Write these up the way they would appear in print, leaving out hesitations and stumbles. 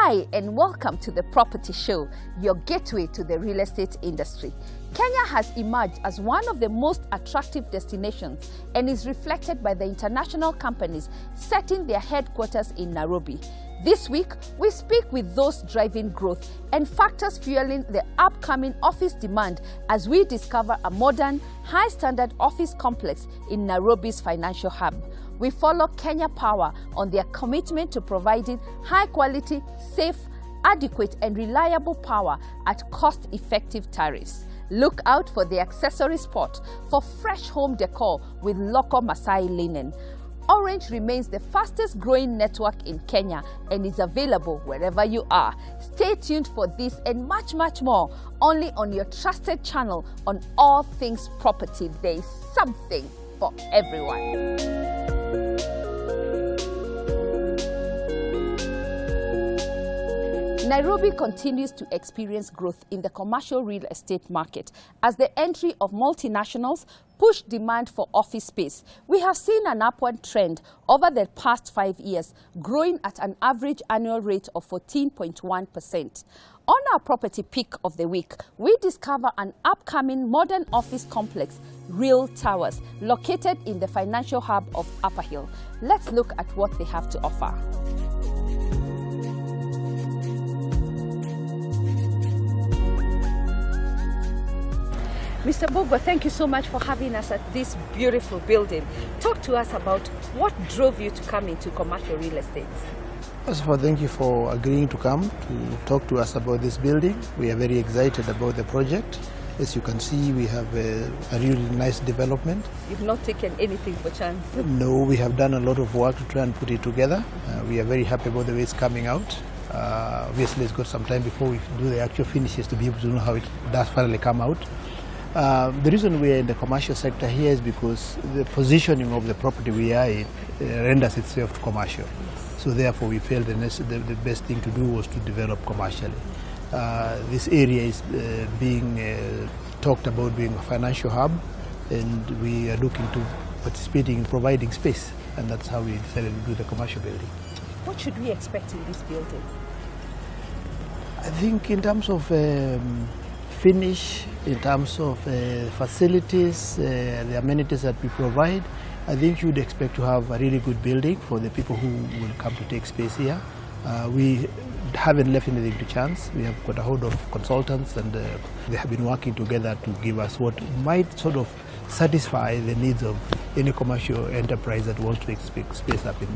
Hi and welcome to the Property Show, your gateway to the real estate industry. Kenya has emerged as one of the most attractive destinations and is reflected by the international companies setting their headquarters in Nairobi. This week, we speak with those driving growth and factors fueling the upcoming office demand as we discover a modern, high-standard office complex in Nairobi's financial hub. We follow Kenya Power on their commitment to providing high-quality, safe, adequate and reliable power at cost-effective tariffs. Look out for the Accessory Spot for fresh home decor with local Maasai linen. Orange remains the fastest growing network in Kenya and is available wherever you are. Stay tuned for this and much more only on your trusted channel on all things property. There is something for everyone. Nairobi continues to experience growth in the commercial real estate market as the entry of multinationals push demand for office space. We have seen an upward trend over the past 5 years, growing at an average annual rate of 14.1%. On our property pick of the week, we discover an upcoming modern office complex, Real Towers, located in the financial hub of Upperhill. Let's look at what they have to offer. Mr. Bogo, thank you so much for having us at this beautiful building. Talk to us about what drove you to come into commercial real estate. First of all, thank you for agreeing to come to talk to us about this building. We are very excited about the project. As you can see, we have a really nice development. You've not taken anything for chance? No, we have done a lot of work to try and put it together. We are very happy about the way it's coming out. Obviously, it's got some time before we do the actual finishes to be able to know how it does finally come out. The reason we are in the commercial sector here is because the positioning of the property we are in renders itself commercial. So therefore we felt the best thing to do was to develop commercially. This area is being talked about being a financial hub, and we are looking to participating in providing space, and that's how we decided to do the commercial building. What should we expect in this building? I think in terms of finish, in terms of facilities, the amenities that we provide, I think you would expect to have a really good building for the people who will come to take space here. We haven't left anything to chance. We have got a hold of consultants, and they have been working together to give us what might sort of satisfy the needs of any commercial enterprise that wants to take space up in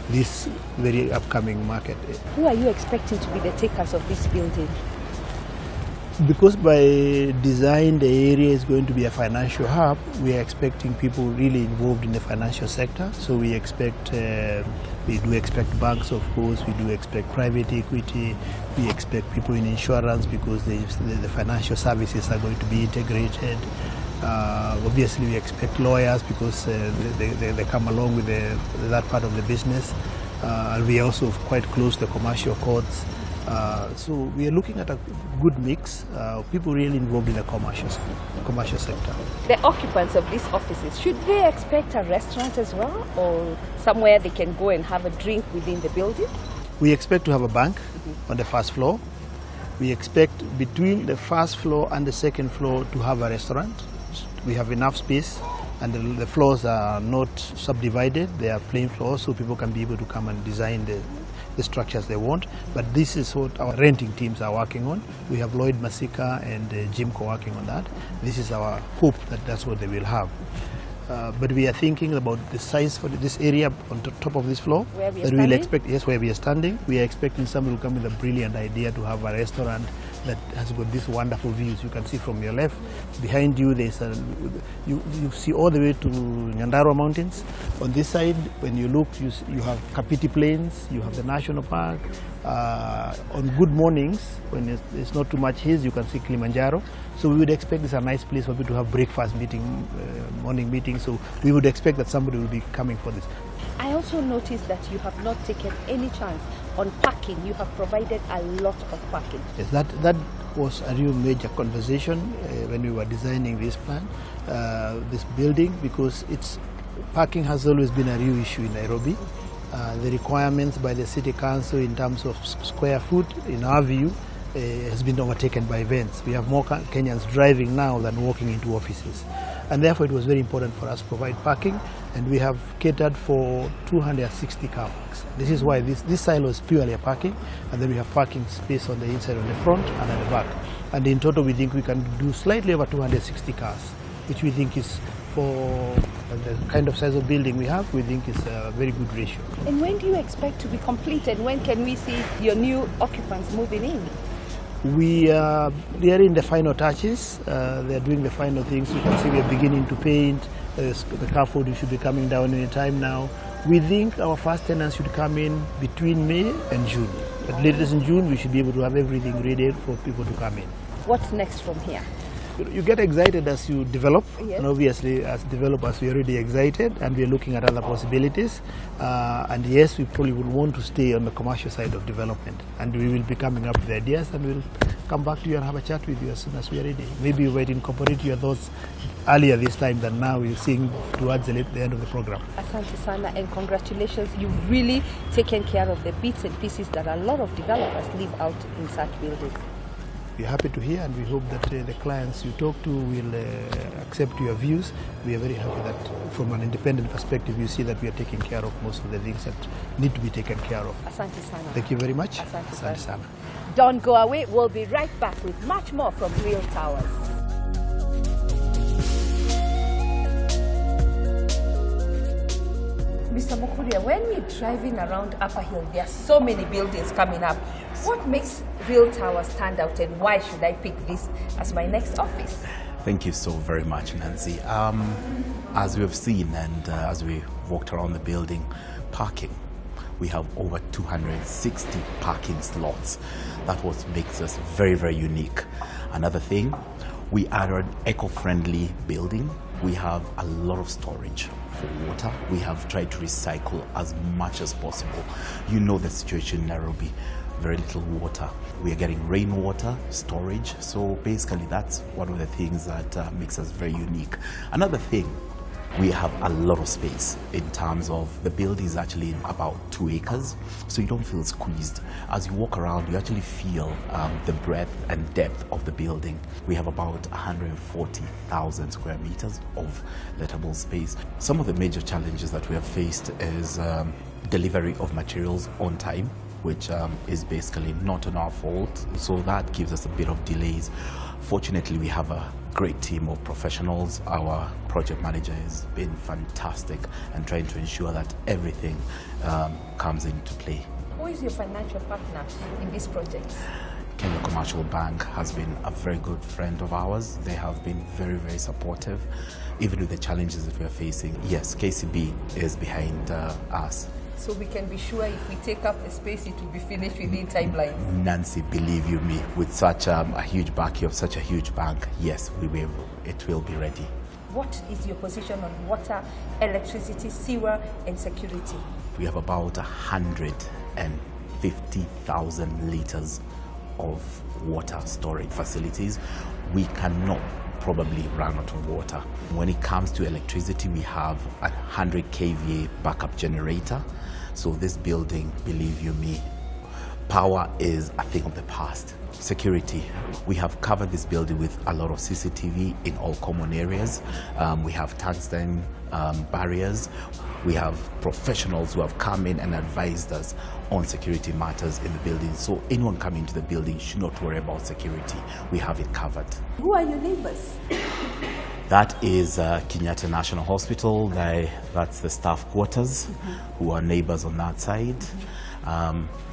this very upcoming market. Who are you expecting to be the takers of this building? Because by design the area is going to be a financial hub, we are expecting people really involved in the financial sector. So we expect, we do expect banks, of course, we do expect private equity, we expect people in insurance because the financial services are going to be integrated. Obviously we expect lawyers because they come along with that part of the business. And we are also quite close to the commercial courts. So we are looking at a good mix of people really involved in the commercial sector. The occupants of these offices, should they expect a restaurant as well, or somewhere they can go and have a drink within the building? We expect to have a bank on the first floor. We expect between the first floor and the second floor to have a restaurant. We have enough space, and the floors are not subdivided. They are plain floors, so people can be able to come and design the structures they want. But this is what our renting teams are working on. We have Lloyd Masika and Jimco working on that. This is our hope that that's what they will have. But we are thinking about the size for this area on top of this floor. Where we are standing? We'll expect, yes, where we are standing. We are expecting somebody will come with a brilliant idea to have a restaurant that has got these wonderful views. You can see from your left, behind you there's you see all the way to Nyandarua Mountains. On this side, when you look, you have Kapiti Plains, you have the National Park. On good mornings, when there's not too much haze, you can see Kilimanjaro. So we would expect this a nice place for people to have breakfast meeting, morning meetings. So we would expect that somebody will be coming for this. I also noticed that you have not taken any chance on parking. You have provided a lot of parking. Yes, that was a real major conversation when we were designing this plan, this building, because parking has always been a real issue in Nairobi. The requirements by the City Council in terms of square foot, in our view, has been overtaken by events. We have more Kenyans driving now than walking into offices. And therefore it was very important for us to provide parking, and we have catered for 260 car parks. This is why this silo is purely a parking, and then we have parking space on the inside, on the front and at the back. And in total we think we can do slightly over 260 cars, which we think is, for the kind of size of building we have, we think is a very good ratio. And when do you expect to be completed? When can we see your new occupants moving in? They are in the final touches. They are doing the final things. You can see we are beginning to paint. The scaffolding should be coming down any time now. We think our first tenants should come in between May and June. At latest in June, we should be able to have everything ready for people to come in. What's next from here? You get excited as you develop, yes. And obviously as developers we are already excited, and we are looking at other possibilities. And yes, we probably would want to stay on the commercial side of development, and we will be coming up with ideas, and we'll come back to you and have a chat with you as soon as we are ready. Maybe we might incorporate your thoughts earlier this time than now. We're seeing towards the end of the program. Asante sana, and congratulations. You've really taken care of the bits and pieces that a lot of developers leave out in such buildings. We're happy to hear, and we hope that the clients you talk to will accept your views. We are very happy that from an independent perspective you see that we are taking care of most of the things that need to be taken care of. Asante sana. Thank you very much. Asante sana. Don't go away. We'll be right back with much more from Real Towers. Mr. Mukuria, when we're driving around Upperhill, there are so many buildings coming up. What makes Real Towers stand out, and why should I pick this as my next office? Thank you so very much, Nancy. As we have seen, and as we walked around the building, parking. We have over 260 parking slots. That's what makes us very, very unique. Another thing, we are an eco-friendly building. We have a lot of storage for water. We have tried to recycle as much as possible. You know the situation in Nairobi, very little water. We are getting rainwater storage. So basically that's one of the things that makes us very unique. Another thing, we have a lot of space in terms of the building is actually about 2 acres, so you don't feel squeezed. As you walk around, you actually feel the breadth and depth of the building. We have about 140,000 square meters of lettable space. Some of the major challenges that we have faced is delivery of materials on time, which is basically not on our fault, so that gives us a bit of delays. Fortunately, we have a great team of professionals. Our project manager has been fantastic and trying to ensure that everything comes into play. Who is your financial partner in this project? Kenya Commercial Bank has been a very good friend of ours. They have been very, very supportive, even with the challenges that we are facing. Yes, KCB is behind us. So we can be sure if we take up the space, it will be finished within timelines. Nancy, believe you me, with such a huge backing of such a huge bank, yes, it will be ready. What is your position on water, electricity, sewer, and security? We have about 150,000 liters of water storage facilities. We cannot probably run out of water. When it comes to electricity, we have a 100 kVA backup generator. So this building, believe you me, power is a thing of the past. Security, we have covered this building with a lot of CCTV in all common areas. We have tungsten barriers. We have professionals who have come in and advised us on security matters in the building. So anyone coming to the building should not worry about security. We have it covered. Who are your neighbors? That is Kenyatta National Hospital. That's the staff quarters, who are neighbors on that side.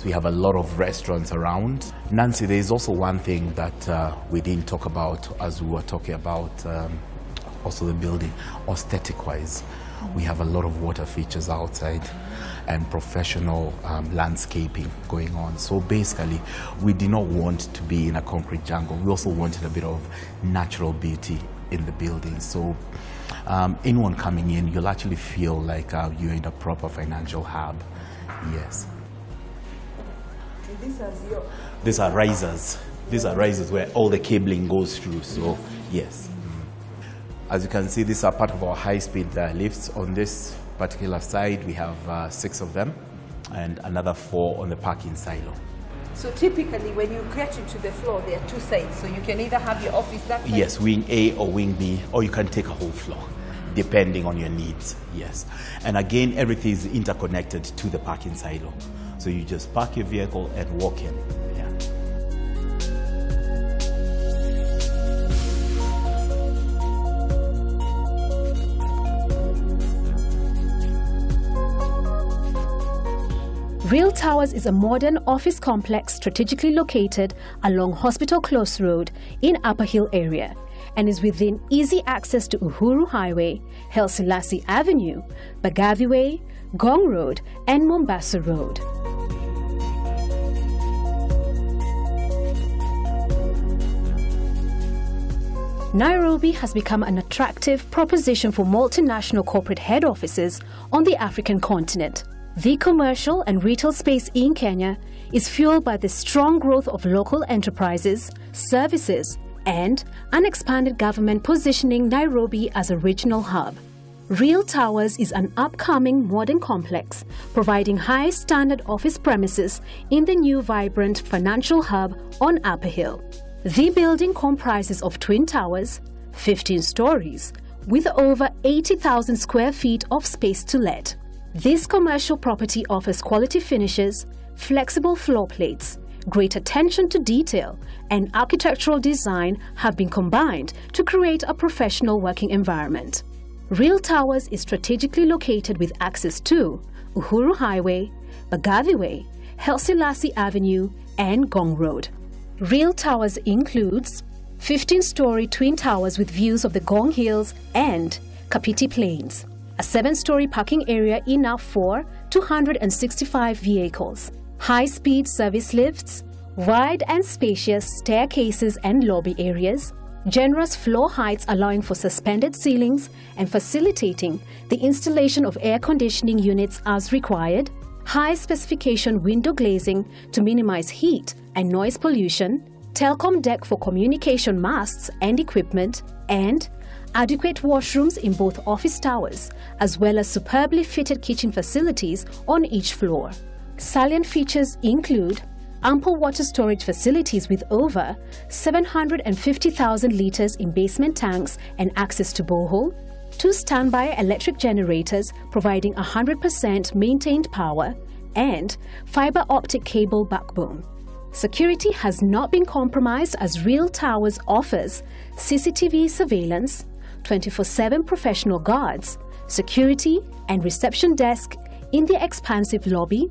We have a lot of restaurants around. Nancy, there is also one thing that we didn't talk about as we were talking about also the building, aesthetic-wise. We have a lot of water features outside and professional landscaping going on. So basically, we did not want to be in a concrete jungle. We also wanted a bit of natural beauty in the building. So anyone coming in, you'll actually feel like you're in a proper financial hub. Yes. These are risers. These are risers where all the cabling goes through. So yes. As you can see, these are part of our high-speed lifts. On this particular side, we have 6 of them. and another 4 on the parking silo. So typically when you get into the floor, there are 2 sides, so you can either have your office that side? Yes, wing A or wing B, or you can take a whole floor, depending on your needs, yes. And again, everything is interconnected to the parking silo. So you just park your vehicle and walk in. Yeah. Real Towers is a modern office complex strategically located along Hospital Close Road in Upper Hill area and is within easy access to Uhuru Highway, Haile Selassie Avenue, Bagavi Way, Gong Road and Mombasa Road. Nairobi has become an attractive proposition for multinational corporate head offices on the African continent. The commercial and retail space in Kenya is fueled by the strong growth of local enterprises, services, and an expanded government positioning Nairobi as a regional hub. Real Towers is an upcoming modern complex providing high-standard office premises in the new vibrant financial hub on Upper Hill. The building comprises of twin towers, 15 stories, with over 80,000 square feet of space to let. This commercial property offers quality finishes, flexible floor plates, great attention to detail, and architectural design have been combined to create a professional working environment. Real Towers is strategically located with access to Uhuru Highway, Bagavi Way, Haile Selassie Avenue, and Gong Road. Real Towers includes 15-story twin towers with views of the Gong Hills and Kapiti Plains, a 7-story parking area enough for 265 vehicles, high-speed service lifts, wide and spacious staircases and lobby areas, generous floor heights allowing for suspended ceilings and facilitating the installation of air conditioning units as required, high-specification window glazing to minimize heat and noise pollution, telecom deck for communication masts and equipment, and adequate washrooms in both office towers, as well as superbly fitted kitchen facilities on each floor. Salient features include ample water storage facilities with over 750,000 litres in basement tanks and access to borehole, 2 standby electric generators providing 100% maintained power, and fibre optic cable backbone. Security has not been compromised as Real Towers offers CCTV surveillance, 24/7 professional guards, security and reception desk in the expansive lobby,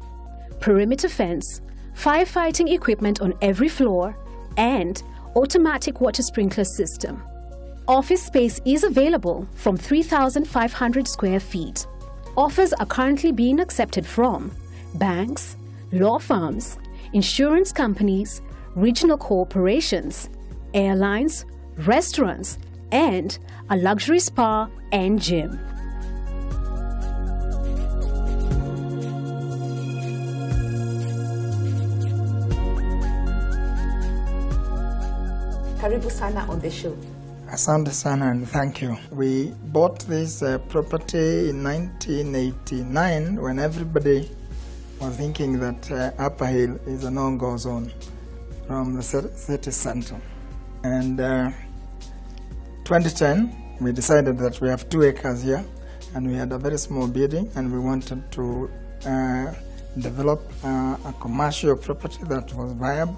perimeter fence, firefighting equipment on every floor, and automatic water sprinkler system. Office space is available from 3,500 square feet. Offers are currently being accepted from banks, law firms, insurance companies, regional corporations, airlines, restaurants, and a luxury spa and gym. Karibu sana on the show. Asante sana and thank you. We bought this property in 1989 when everybody was thinking that Upper Hill is a no-go zone from the city center. And 2010, we decided that we have 2 acres here and we had a very small building and we wanted to develop a commercial property that was viable,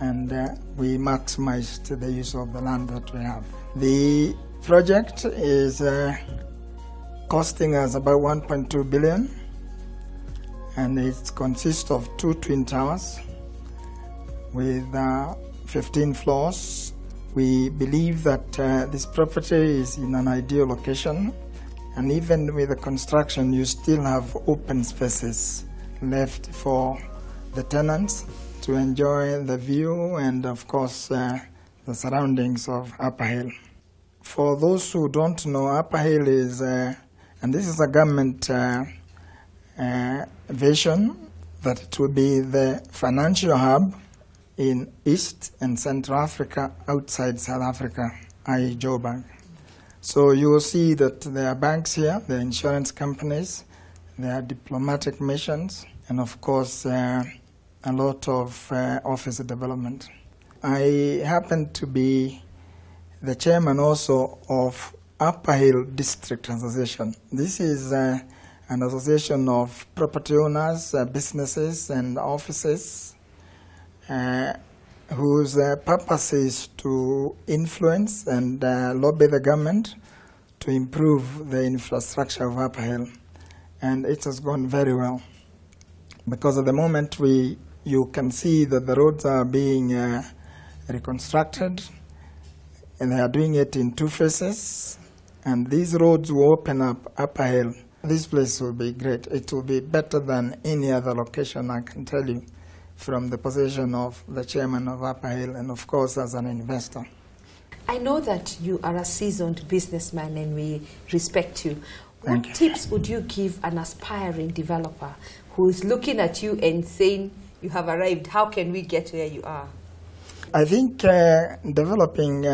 and we maximized the use of the land that we have. The project is costing us about 1.2 billion, and it consists of 2 twin towers with 15 floors. We believe that this property is in an ideal location, and even with the construction you still have open spaces left for the tenants to enjoy the view and of course the surroundings of Upper Hill. For those who don't know, Upper Hill is, and this is a government vision, that it will be the financial hub in East and Central Africa outside South Africa, i.e. Joburg. So you will see that there are banks here, there are insurance companies, There are diplomatic missions, and of course, a lot of office development. I happen to be the chairman also of Upperhill District Association. This is an association of property owners, businesses and offices whose purpose is to influence and lobby the government to improve the infrastructure of Upperhill. And it has gone very well. Because at the moment you can see that the roads are being reconstructed, and they are doing it in 2 phases. And these roads will open up Upperhill. This place will be great. It will be better than any other location, I can tell you, from the position of the chairman of Upperhill and, of course, as an investor. I know that you are a seasoned businessman and we respect you. What tips would you give an aspiring developer who is looking at you and saying, you have arrived, how can we get where you are? I think developing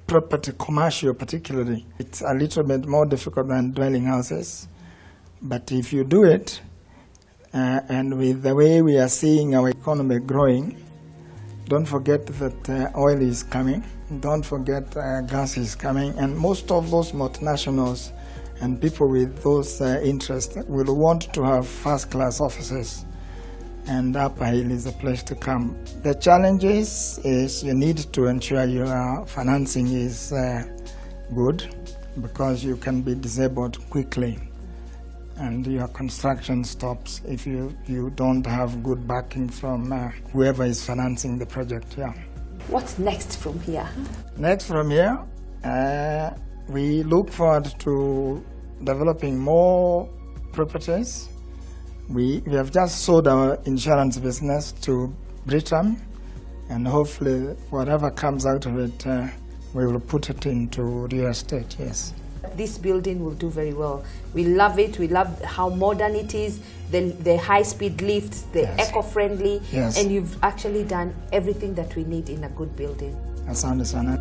property, commercial particularly, it's a little bit more difficult than dwelling houses. But if you do it, and with the way we are seeing our economy growing, don't forget that oil is coming, don't forget gas is coming, and most of those multinationals and people with those interests will want to have first-class offices, and Upperhill is a place to come. The challenge is you need to ensure your financing is good, because you can be disabled quickly and your construction stops if you don't have good backing from whoever is financing the project. Yeah. What's next from here? Next from here, we look forward to developing more properties. We have just sold our insurance business to Britain, and hopefully whatever comes out of it, we will put it into real estate, yes. This building will do very well. We love it. We love how modern it is, the high-speed lifts, the eco-friendly, and you've actually done everything that we need in a good building. Asante sana.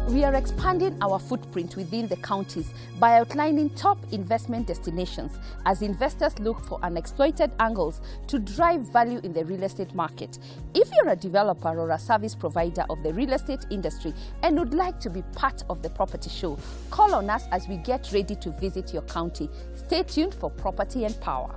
We are expanding our footprint within the counties by outlining top investment destinations as investors look for unexploited angles to drive value in the real estate market. If you're a developer or a service provider of the real estate industry and would like to be part of the property show, call on us as we get ready to visit your county. Stay tuned for Property and Power.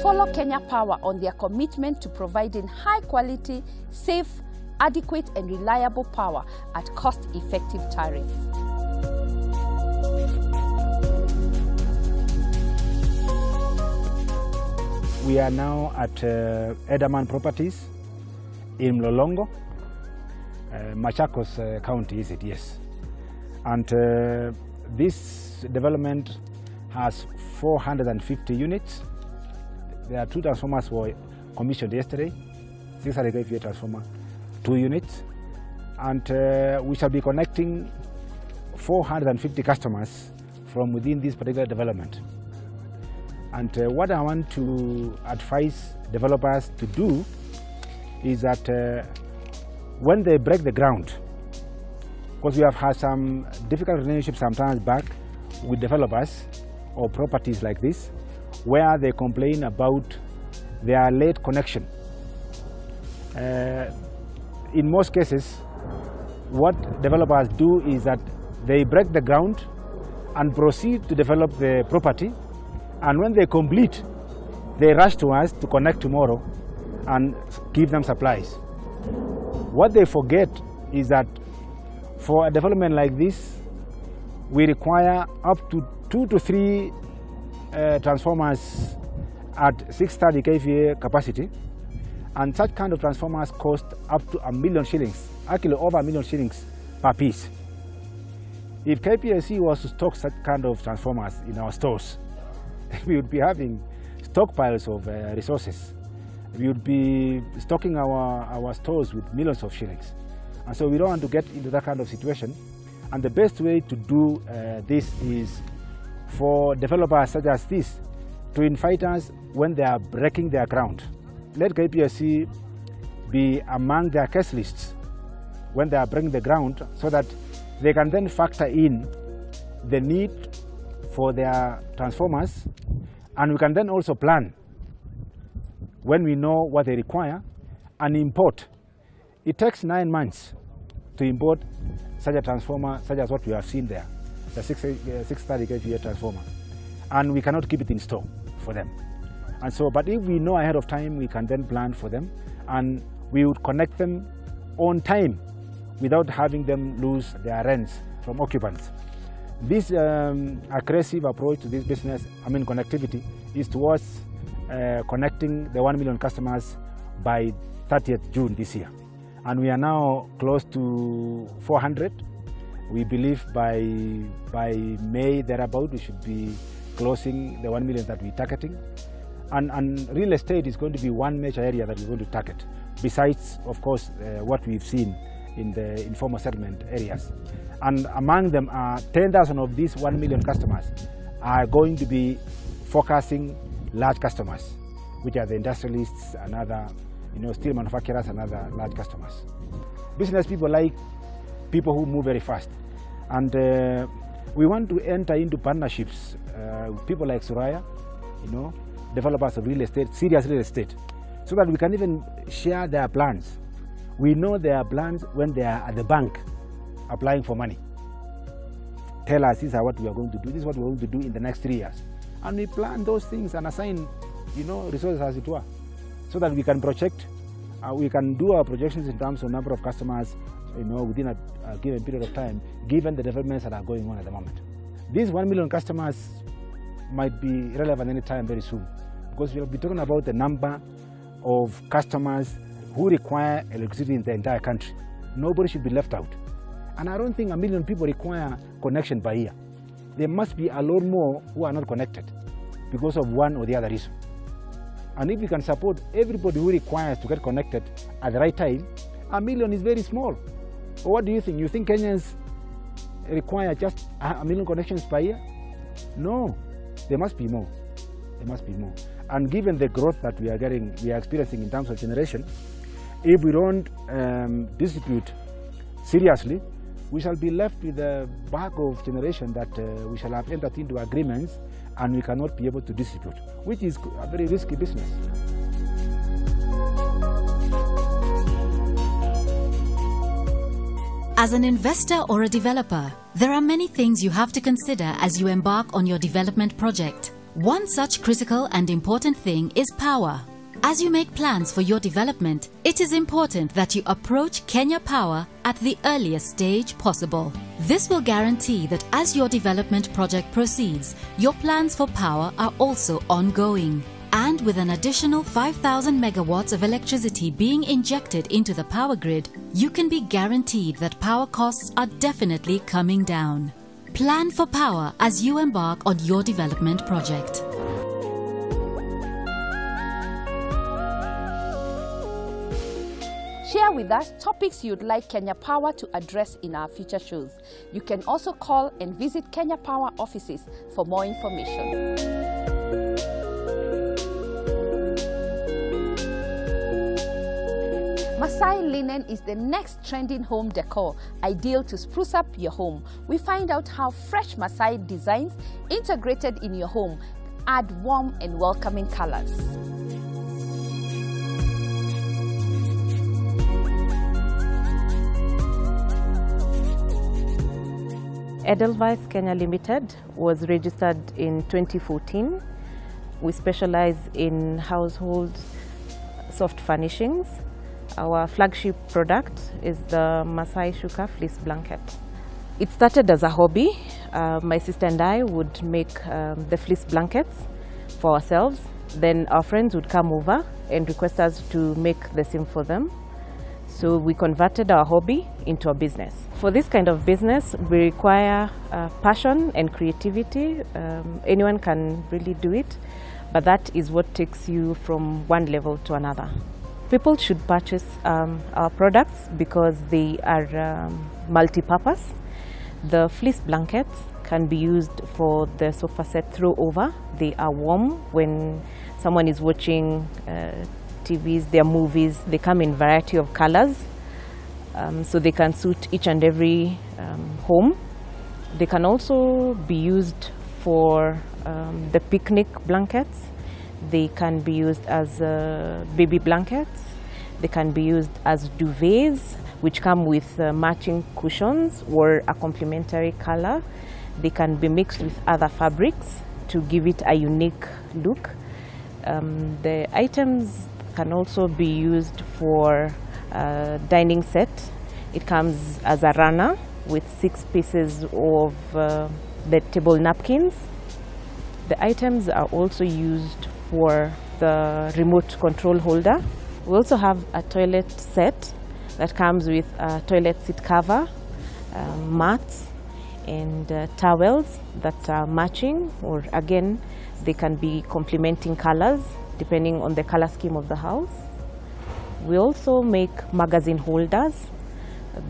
Follow Kenya Power on their commitment to providing high-quality, safe, adequate and reliable power at cost-effective tariffs. We are now at Edaman Properties in Mlolongo, Machakos County, is it? Yes. And this development has 450 units. There are 2 transformers were commissioned yesterday, 600 kVA transformer, 2 units, and we shall be connecting 450 customers from within this particular development. And what I want to advise developers to do is that when they break the ground, because we have had some difficult relationships sometimes back with developers or properties like this, where they complain about their late connection. In most cases, what developers do is that they break the ground and proceed to develop the property, and when they complete, they rush to us to connect tomorrow and give them supplies. What they forget is that for a development like this, we require up to 2 to 3 transformers at 630 kVA capacity, and such kind of transformers cost up to 1 million shillings, actually over 1 million shillings per piece. If KPLC was to stock such kind of transformers in our stores, we would be having stockpiles of resources. We would be stocking our stores with millions of shillings. And so we don't want to get into that kind of situation. And the best way to do this is for developers such as this to invite us when they are breaking their ground. Let KPSC be among their case lists when they are breaking the ground, so that they can then factor in the need for their transformers, and we can then also plan when we know what they require and import. It takes 9 months to import such a transformer, such as what we have seen there, the 630 kVA transformer, and we cannot keep it in store for them. And so, but if we know ahead of time, we can then plan for them, and we would connect them on time without having them lose their rents from occupants. This aggressive approach to this business, connectivity, is towards connecting the 1 million customers by 30th June this year. And we are now close to 400. We believe by May thereabout we should be closing the 1 million that we're targeting. And real estate is going to be one major area that we're going to target, besides, of course, what we've seen in the informal settlement areas. And among them are 10,000 of these 1 million customers are going to be focusing large customers, which are the industrialists and other, steel manufacturers and other large customers. Business people like people who move very fast. And we want to enter into partnerships with people like Suraya, developers of real estate, serious real estate, so that we can even share their plans. We know their plans when they are at the bank applying for money. Tell us, this is what we are going to do, this is what we are going to do in the next 3 years. And we plan those things and assign, resources as it were, so that we can project, we can do our projections in terms of number of customers, within a given period of time, given the developments that are going on at the moment. These 1 million customers might be relevant any time very soon, because we'll be talking about the number of customers who require electricity in the entire country. Nobody should be left out. And I don't think 1 million people require connection by year. There must be a lot more who are not connected because of one or the other reason. And if we can support everybody who requires to get connected at the right time, 1 million is very small. Or what do you think? You think Kenyans require just 1 million connections per year? No, there must be more. There must be more. And given the growth that we are experiencing in terms of generation, if we don't distribute seriously, we shall be left with a bag of generation that we shall have entered into agreements and we cannot be able to distribute, which is a very risky business. As an investor or a developer, there are many things you have to consider as you embark on your development project. One such critical and important thing is power. As you make plans for your development, it is important that you approach Kenya Power at the earliest stage possible. This will guarantee that as your development project proceeds, your plans for power are also ongoing. And with an additional 5,000 megawatts of electricity being injected into the power grid, you can be guaranteed that power costs are definitely coming down. Plan for power as you embark on your development project. Share with us topics you'd like Kenya Power to address in our future shows. You can also call and visit Kenya Power offices for more information. Maasai linen is the next trending home decor, ideal to spruce up your home. We find out how fresh Maasai designs integrated in your home add warm and welcoming colors. Edelweiss Kenya Limited was registered in 2014. We specialize in household soft furnishings. Our flagship product is the Maasai Shuka fleece blanket. It started as a hobby. My sister and I would make the fleece blankets for ourselves. Then our friends would come over and request us to make the same for them. So we converted our hobby into a business. For this kind of business, we require passion and creativity. Anyone can really do it, but that is what takes you from one level to another. People should purchase our products because they are multi-purpose. The fleece blankets can be used for the sofa set throw over. They are warm when someone is watching TVs, their movies. They come in variety of colors, so they can suit each and every home. They can also be used for the picnic blankets. They can be used as baby blankets. They can be used as duvets, which come with matching cushions or a complementary color. They can be mixed with other fabrics to give it a unique look. The items can also be used for a dining set. It comes as a runner with 6 pieces of the table napkins. The items are also used for the remote control holder. We also have a toilet set that comes with a toilet seat cover, mats, and towels that are matching, or again, they can be complementing colors depending on the color scheme of the house. We also make magazine holders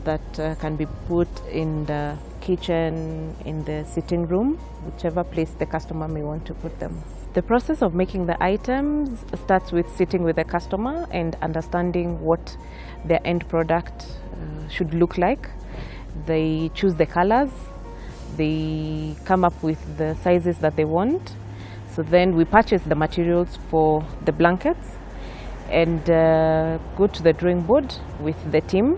that can be put in the kitchen, in the sitting room, whichever place the customer may want to put them. The process of making the items starts with sitting with the customer and understanding what their end product should look like. They choose the colors, they come up with the sizes that they want. So then we purchase the materials for the blankets and go to the drawing board with the team.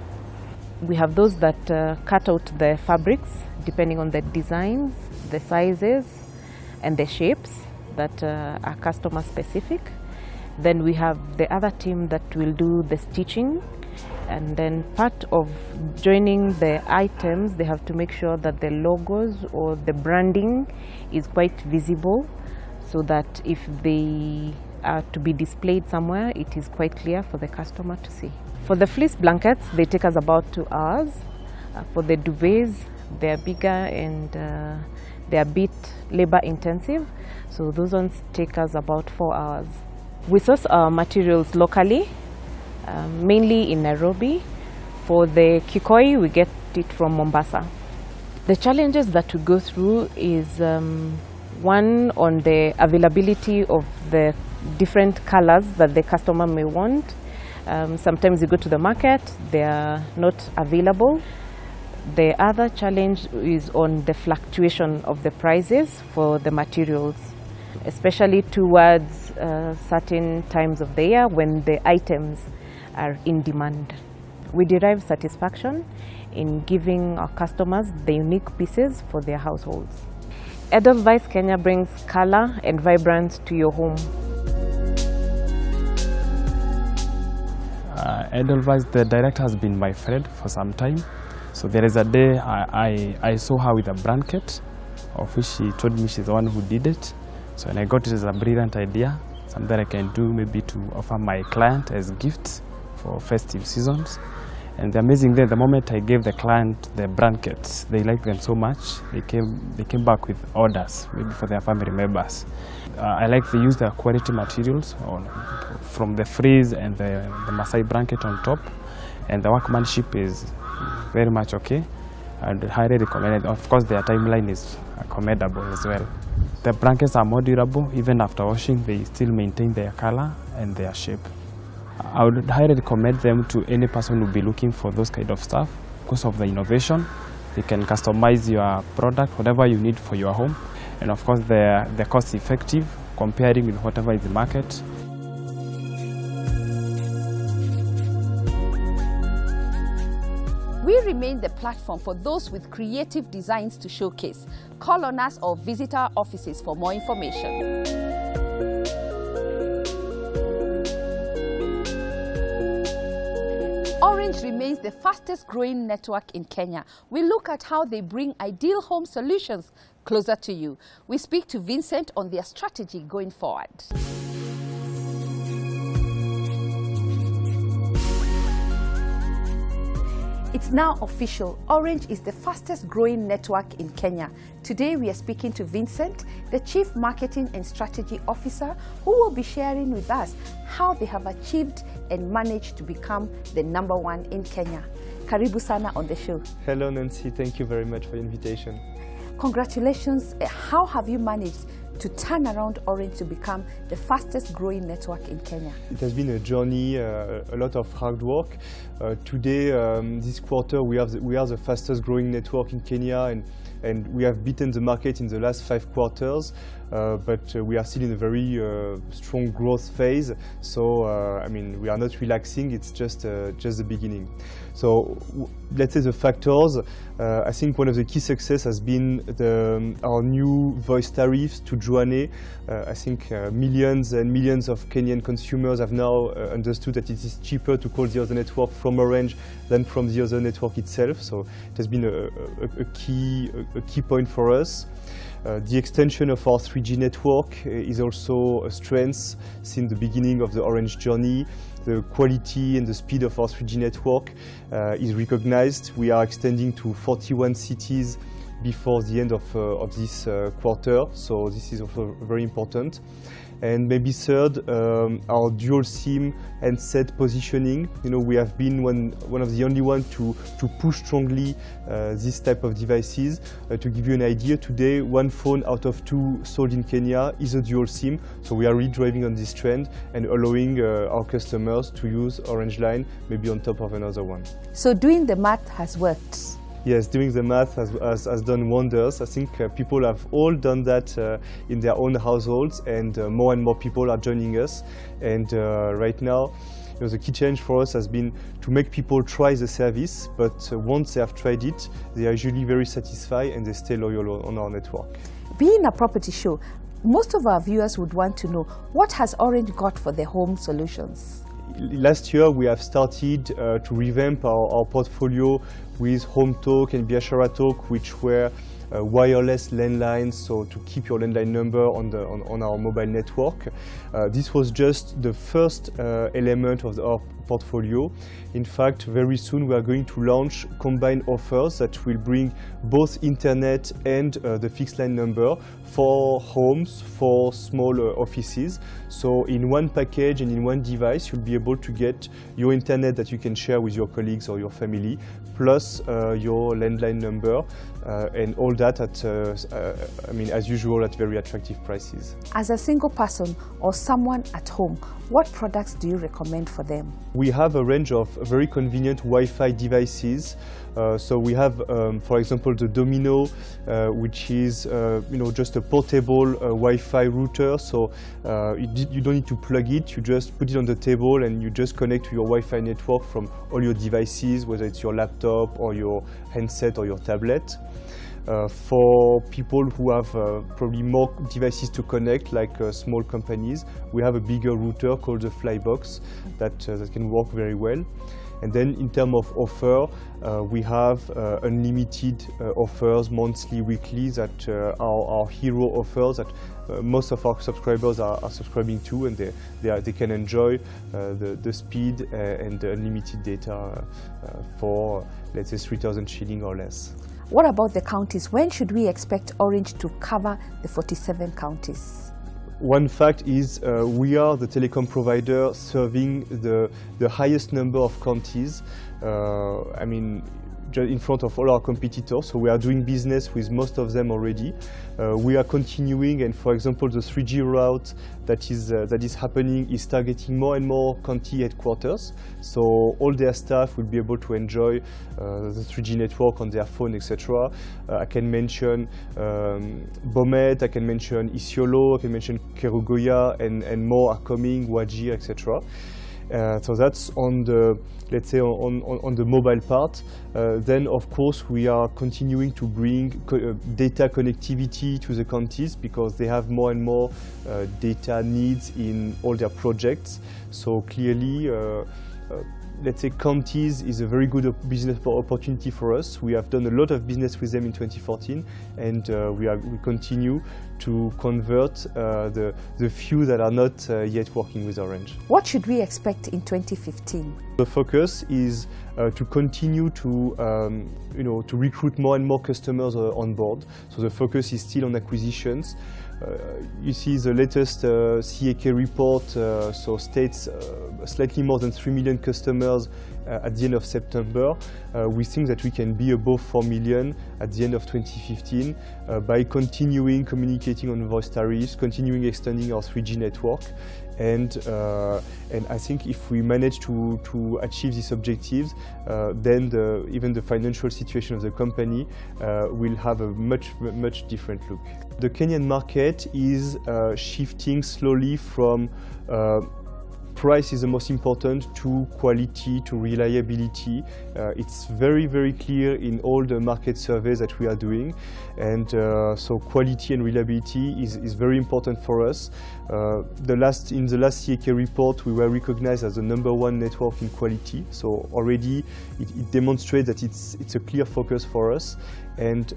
We have those that cut out the fabrics depending on the designs, the sizes, and the shapes that are customer specific. Then we have the other team that will do the stitching, and then part of joining the items, they have to make sure that the logos or the branding is quite visible, so that if they are to be displayed somewhere, it is quite clear for the customer to see. For the fleece blankets, they take us about 2 hours. For the duvets, they are bigger and they are a bit labor intensive, so those ones take us about 4 hours. We source our materials locally, mainly in Nairobi. For the kikoi, we get it from Mombasa. The challenges that we go through is one, on the availability of the different colors that the customer may want. Sometimes you go to the market, they are not available. The other challenge is on the fluctuation of the prices for the materials, especially towards certain times of the year when the items are in demand. We derive satisfaction in giving our customers the unique pieces for their households. Edelweiss Kenya brings color and vibrance to your home. Edelweiss, the director, has been my friend for some time. So there is a day I saw her with a blanket, of which she told me she's the one who did it. So when I got it as a brilliant idea, something I can do maybe to offer my client as gifts for festive seasons. And the amazing thing, the moment I gave the client the blankets, they liked them so much, they came back with orders, maybe for their family members. I like to use the quality materials from the frieze and the Maasai blanket on top, and the workmanship is very much okay, and highly recommended. Of course, their timeline is commendable as well. The blankets are more durable. Even after washing, they still maintain their color and their shape. I would highly recommend them to any person who will be looking for those kind of stuff because of the innovation. You can customize your product, whatever you need for your home. And of course, they're cost effective comparing with whatever is the market. We remain the platform for those with creative designs to showcase. Call on us or visit our offices for more information. Orange remains the fastest growing network in Kenya. We look at how they bring ideal home solutions closer to you. We speak to Vincent on their strategy going forward. It's now official. Orange is the fastest growing network in Kenya. Today we are speaking to Vincent, the Chief Marketing and Strategy Officer, who will be sharing with us how they have achieved and managed to become the #1 in Kenya. Karibu sana on the show. Hello Nancy, thank you very much for the invitation. Congratulations. How have you managed to turn around Orange to become the fastest growing network in Kenya? It has been a journey, a lot of hard work. Today, this quarter, we are the fastest growing network in Kenya, and we have beaten the market in the last 5 quarters, but we are still in a very strong growth phase. So, I mean, we are not relaxing, it's just the beginning. So, let's say the factors. I think one of the key success has been our new voice tariffs to Juane. I think millions and millions of Kenyan consumers have now understood that it is cheaper to call the other network from Orange than from the other network itself. So it has been a key point for us. The extension of our 3G network is also a strength since the beginning of the Orange journey. The quality and the speed of our 3G network is recognized. We are extending to 41 cities before the end of this quarter, so this is also very important. And maybe third, our dual SIM handset positioning. You know, we have been one of the only ones to push strongly this type of devices. To give you an idea, today 1 phone out of 2 sold in Kenya is a dual SIM. So we are really driving on this trend and allowing our customers to use Orange Line maybe on top of another one. So doing the math has worked. Yes, doing the math has done wonders. I think people have all done that in their own households, and more people are joining us. And right now, you know, the key change for us has been to make people try the service, but once they have tried it, they are usually very satisfied and they stay loyal on our network. Being a property show, most of our viewers would want to know, what has Orange got for their home solutions? Last year, we have started to revamp our portfolio with Home Talk and Biashara Talk, which were wireless landlines, so to keep your landline number on our mobile network. This was just the first element of our portfolio. In fact, very soon we are going to launch combined offers that will bring both internet and the fixed line number for homes, for small offices. So in one package and in one device, you'll be able to get your internet that you can share with your colleagues or your family, plus your landline number, and all that at, I mean, as usual, at very attractive prices. As a single person or someone at home, what products do you recommend for them? We have a range of very convenient Wi-Fi devices. So we have, for example, the Domino, which is you know, just a portable Wi-Fi router. So you don't need to plug it. You just put it on the table and you just connect to your Wi-Fi network from all your devices, whether it's your laptop or your handset or your tablet. For people who have probably more devices to connect, like small companies, we have a bigger router called the Flybox that can work very well. And then in terms of offer, we have unlimited offers, monthly, weekly, that are our hero offers that most of our subscribers are subscribing to, and they can enjoy the speed and the unlimited data for, let's say, 3,000 shilling or less. What about the counties? When should we expect Orange to cover the 47 counties? One fact is we are the telecom provider serving the highest number of counties. I mean, in front of all our competitors, so we are doing business with most of them already. We are continuing, and for example, the 3G route that is happening is targeting more and more county headquarters. So all their staff will be able to enjoy the 3G network on their phone, etc. I can mention Bomet, I can mention Isiolo, I can mention Kerugoya, and more are coming, Wajir, etc. So that's on the, let's say, on the mobile part. Then, of course, we are continuing to bring data connectivity to the counties because they have more and more data needs in all their projects. So clearly, let's say counties is a very good business opportunity for us. We have done a lot of business with them in 2014, and we continue to convert the few that are not yet working with Orange. What should we expect in 2015? The focus is to continue to to recruit more and more customers on board. So the focus is still on acquisitions. You see the latest CAK report, so states slightly more than 3 million customers at the end of September, we think that we can be above 4 million at the end of 2015 by continuing communicating on voice tariffs, continuing extending our 3G network. And I think if we manage to achieve these objectives, then even the financial situation of the company will have a much different look. The Kenyan market is shifting slowly from price is the most important to quality, to reliability. It's very clear in all the market surveys that we are doing, and so quality and reliability is very important for us. In the last CAK report, we were recognized as the #1 network in quality, so already it demonstrates that it's a clear focus for us. And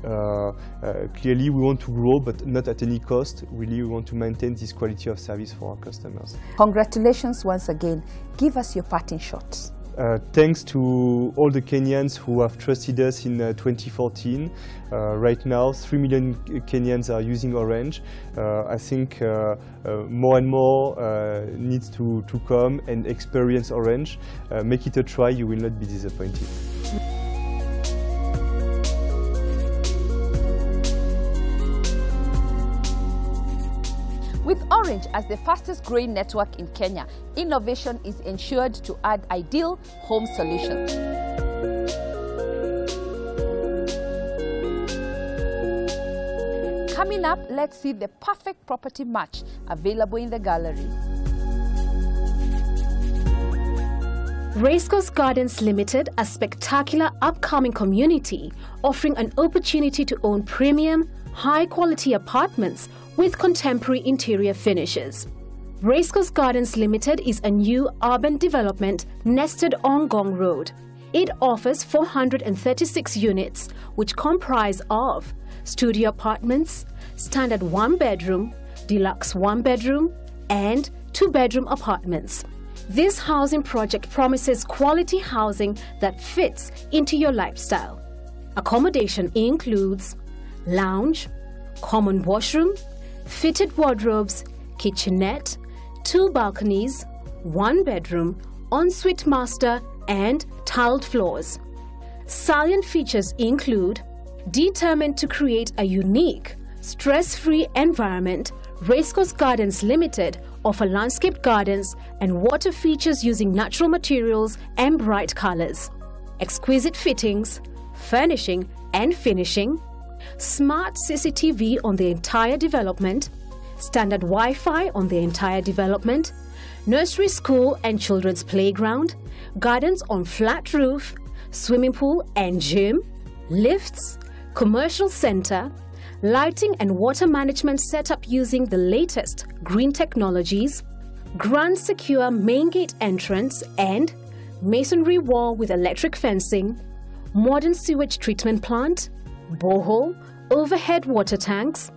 clearly we want to grow, but not at any cost. Really, we want to maintain this quality of service for our customers. Congratulations once again. Give us your parting shots. Thanks to all the Kenyans who have trusted us in 2014. Right now, 3 million Kenyans are using Orange. I think more and more needs to come and experience Orange. Make it a try, you will not be disappointed. With Orange as the fastest growing network in Kenya, innovation is ensured to add ideal home solutions. Coming up, let's see the perfect property match available in the gallery. Racecourse Gardens Limited, a spectacular upcoming community offering an opportunity to own premium, high-quality apartments with contemporary interior finishes. Racecourse Gardens Limited is a new urban development nested on Gong Road. It offers 436 units, which comprise of studio apartments, standard 1-bedroom, deluxe 1-bedroom, and 2-bedroom apartments. This housing project promises quality housing that fits into your lifestyle. Accommodation includes lounge, common washroom, fitted wardrobes, kitchenette, 2 balconies, 1 bedroom, ensuite master, and tiled floors. Salient features include: determined to create a unique, stress-free environment, Racecourse Gardens Limited offer landscaped gardens and water features using natural materials and bright colors. Exquisite fittings, furnishing and finishing, smart CCTV on the entire development, standard Wi-Fi on the entire development, nursery school and children's playground, gardens on flat roof, swimming pool and gym, lifts, commercial center, lighting and water management set up using the latest green technologies, grand secure main gate entrance and masonry wall with electric fencing, modern sewage treatment plant, borehole, overhead water tanks,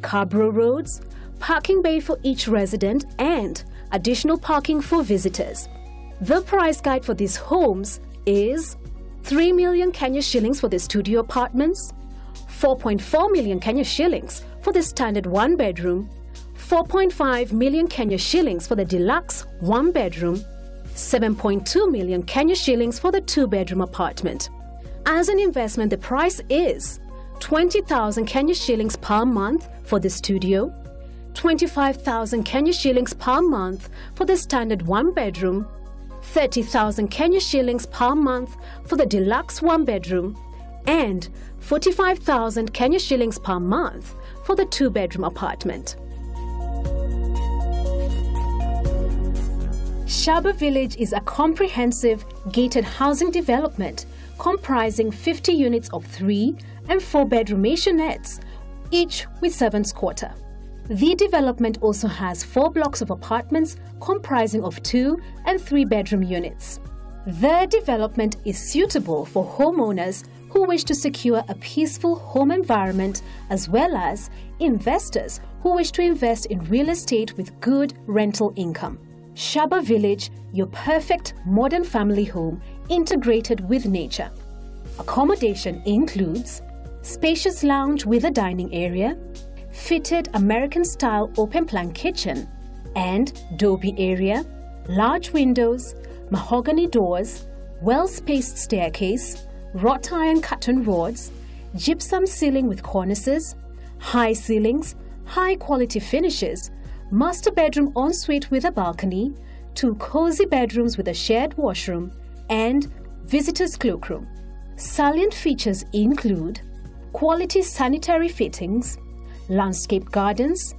Cabro roads, parking bay for each resident, and additional parking for visitors. The price guide for these homes is 3 million Kenya shillings for the studio apartments, 4.4 million Kenya shillings for the standard 1-bedroom, 4.5 million Kenya shillings for the deluxe 1-bedroom, 7.2 million Kenya shillings for the 2-bedroom apartment. As an investment, the price is 20,000 Kenya shillings per month for the studio, 25,000 Kenya shillings per month for the standard 1-bedroom, 30,000 Kenya shillings per month for the deluxe 1-bedroom, and 45,000 Kenya shillings per month for the 2-bedroom apartment. Shaba Village is a comprehensive gated housing development comprising 50 units of 3- and 4-bedroom maisonets, each with servants' quarter. The development also has 4 blocks of apartments comprising of 2- and 3-bedroom units. The development is suitable for homeowners who wish to secure a peaceful home environment, as well as investors who wish to invest in real estate with good rental income. Shaba Village, your perfect modern family home integrated with nature. Accommodation includes spacious lounge with a dining area, fitted American-style open-plan kitchen and dobe area, large windows, mahogany doors, well-spaced staircase, wrought iron curtain rods, gypsum ceiling with cornices, high ceilings, high-quality finishes, master bedroom ensuite with a balcony, 2 cozy bedrooms with a shared washroom, and visitor's cloakroom. Salient features include quality sanitary fittings, landscaped gardens,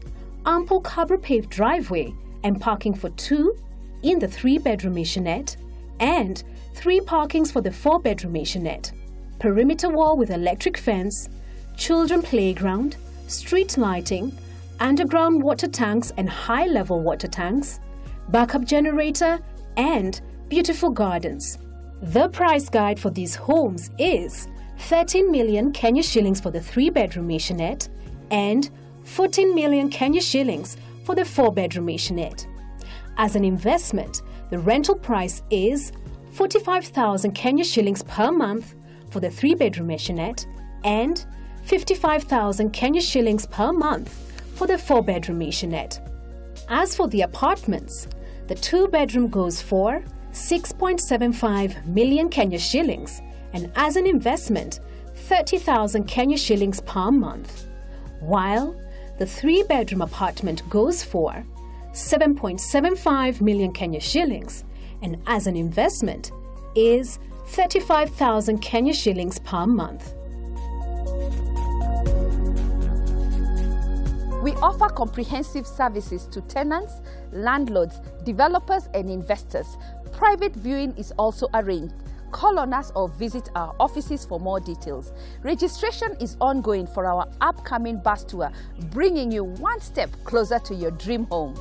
ample cobble-paved driveway and parking for 2 in the 3-bedroom maisonette, and 3 parkings for the 4-bedroom maisonette. Perimeter wall with electric fence, children playground, street lighting, underground water tanks and high-level water tanks, backup generator, and beautiful gardens. The price guide for these homes is 13 million Kenya shillings for the 3-bedroom maisonette and 14 million Kenya shillings for the 4-bedroom maisonette. As an investment, the rental price is 45,000 Kenya shillings per month for the 3-bedroom maisonette and 55,000 Kenya shillings per month for the 4-bedroom maisonette. As for the apartments, the 2-bedroom goes for 6.75 million Kenya shillings and as an investment, 30,000 Kenya shillings per month, while the 3-bedroom apartment goes for 7.75 million Kenya shillings and as an investment is 35,000 Kenya shillings per month. We offer comprehensive services to tenants, landlords, developers and investors. Private viewing is also arranged. Call on us or visit our offices for more details. Registration is ongoing for our upcoming bus tour, bringing you one step closer to your dream home.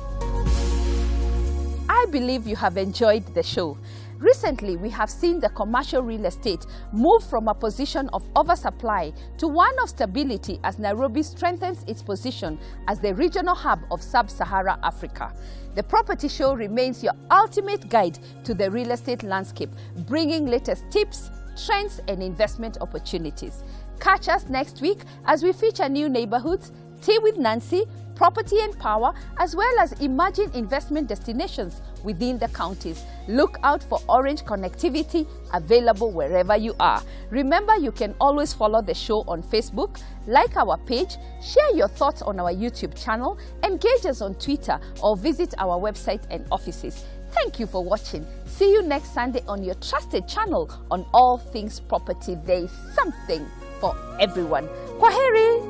I believe you have enjoyed the show. Recently, we have seen the commercial real estate move from a position of oversupply to one of stability as Nairobi strengthens its position as the regional hub of sub-Sahara Africa. The Property Show remains your ultimate guide to the real estate landscape, bringing latest tips, trends, and investment opportunities. Catch us next week as we feature new neighborhoods, Tea with Nancy, Property and Power, as well as emerging investment destinations within the counties. Look out for Orange connectivity available wherever you are. Remember, you can always follow the show on Facebook, like our page, share your thoughts on our YouTube channel, engage us on Twitter, or visit our website and offices. Thank you for watching. See you next Sunday on your trusted channel on all things property. There is something for everyone. Kwaheri!